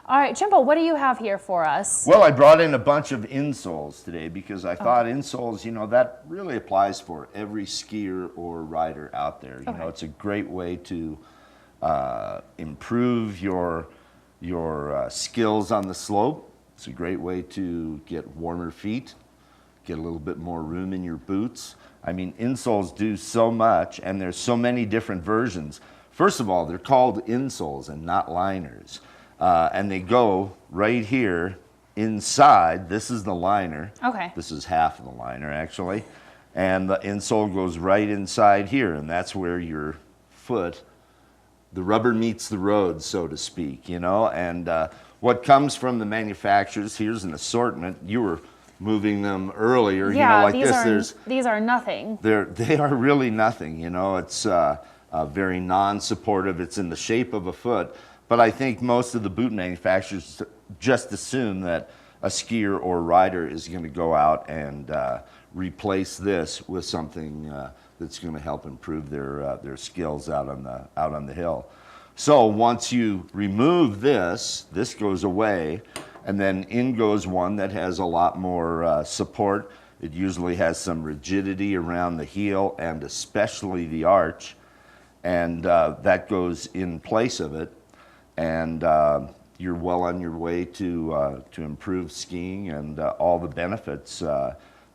All right, Jimbo, what do you have here for us? Well, I brought in a bunch of insoles today because I thought insoles, that really applies for every skier or rider out there. You know, it's a great way to improve your skills on the slope. It's a great way to get warmer feet, get a little bit more room in your boots. I mean, insoles do so much, and there's so many different versions. First of all, they're called insoles and not liners. And they go right here inside. This is the liner. Okay. This is half of the liner, actually. And the insole goes right inside here, and that's where your foot, the rubber meets the road, so to speak, And what comes from the manufacturers, here's an assortment. You were moving them earlier, yeah, like these are nothing. They are really nothing, It's very non-supportive. It's in the shape of a foot. But I think most of the boot manufacturers just assume that a skier or rider is going to go out and replace this with something that's going to help improve their skills out on the hill. So once you remove this goes away, and then in goes one that has a lot more support. It usually has some rigidity around the heel and especially the arch, and that goes in place of it. And you're well on your way to improve skiing and all the benefits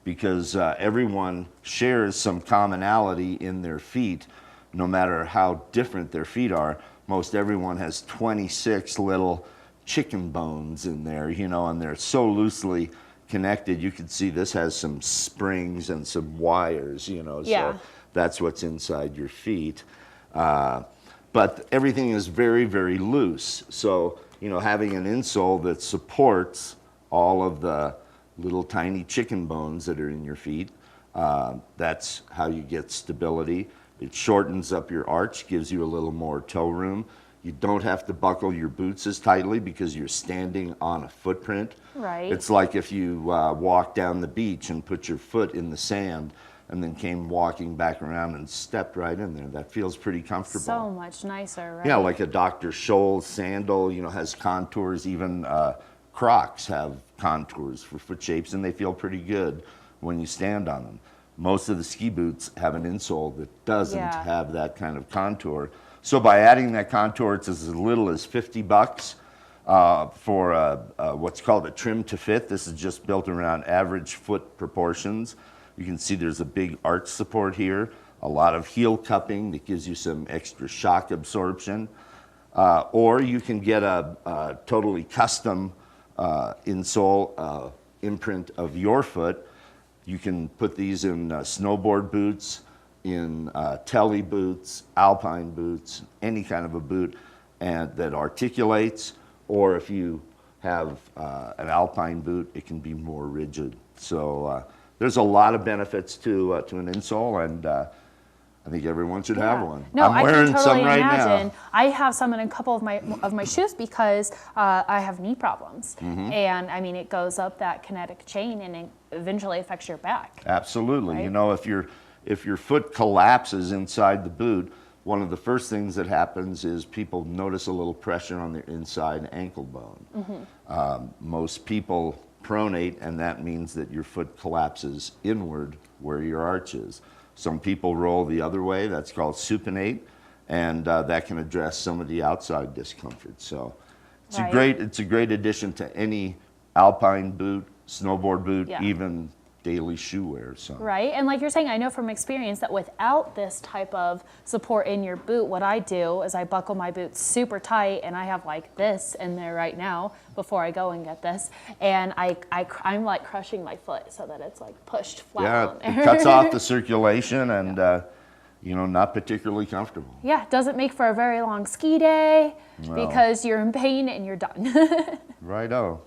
because everyone shares some commonality in their feet, no matter how different their feet are. Most everyone has 26 little chicken bones in there, and they're so loosely connected. You can see this has some springs and some wires, so that's what's inside your feet. But everything is very, very loose. So, having an insole that supports all of the little tiny chicken bones that are in your feet, that's how you get stability. It shortens up your arch, gives you a little more toe room. You don't have to buckle your boots as tightly because you're standing on a footprint. Right. It's like if you walk down the beach and put your foot in the sand and then came walking back around and stepped right in there. That feels pretty comfortable. So much nicer, right? Yeah, like a Dr. Scholl's sandal, has contours. Even Crocs have contours for foot shapes, and they feel pretty good when you stand on them. Most of the ski boots have an insole that doesn't have that kind of contour. So by adding that contour, it's as little as $50 for what's called a trim to fit. This is just built around average foot proportions. You can see there's a big arch support here, a lot of heel cupping that gives you some extra shock absorption. Or you can get a totally custom insole imprint of your foot. You can put these in snowboard boots, in telly boots, alpine boots, any kind of a boot and that articulates. Or if you have an alpine boot, it can be more rigid. So there's a lot of benefits to an insole, and I think everyone should have one. No, I'm wearing I can totally some right imagine. now. I have some in a couple of my shoes because I have knee problems, and I mean it goes up that kinetic chain and it eventually affects your back. Absolutely. Right? If your foot collapses inside the boot, one of the first things that happens is people notice a little pressure on their inside ankle bone. Most people pronate, and that means that your foot collapses inward where your arch is. Some people roll the other way. That's called supinate, and that can address some of the outside discomfort. So it's a great addition to any alpine boot, snowboard boot, even daily shoe wear. So. Right, and like you're saying, I know from experience that without this type of support in your boot, what I do is I buckle my boots super tight, and I have like this in there right now before I go and get this, and I'm like crushing my foot so that it's like pushed flat on there. It cuts off the circulation and not particularly comfortable. Yeah, it doesn't make for a very long ski day because you're in pain and you're done. Righto.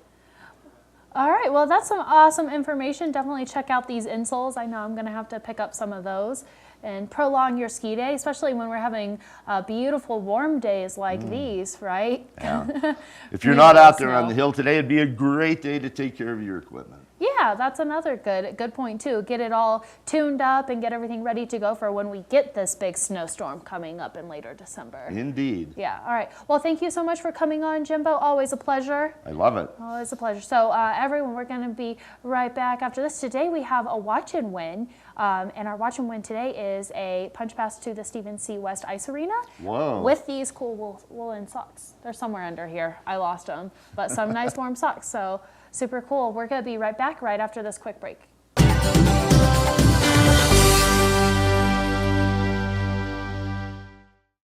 All right, well, that's some awesome information. Definitely check out these insoles. I know I'm going to have to pick up some of those and prolong your ski day, especially when we're having beautiful warm days like these, right? Yeah. If you're not out there on the hill today, it'd be a great day to take care of your equipment. Yeah, Yeah, that's another good point too. Get it all tuned up and get everything ready to go for when we get this big snowstorm coming up in later December. Indeed. Yeah, all right. Well, thank you so much for coming on, Jimbo. Always a pleasure. I love it. Always a pleasure. So everyone, we're going to be right back after this. Today we have a watch and win, and our watch and win today is a punch pass to the Stephen C. West Ice Arena. Whoa. With these cool woolen socks. They're somewhere under here. I lost them, but some nice warm socks. So super cool. We're going to be right back right after this quick break.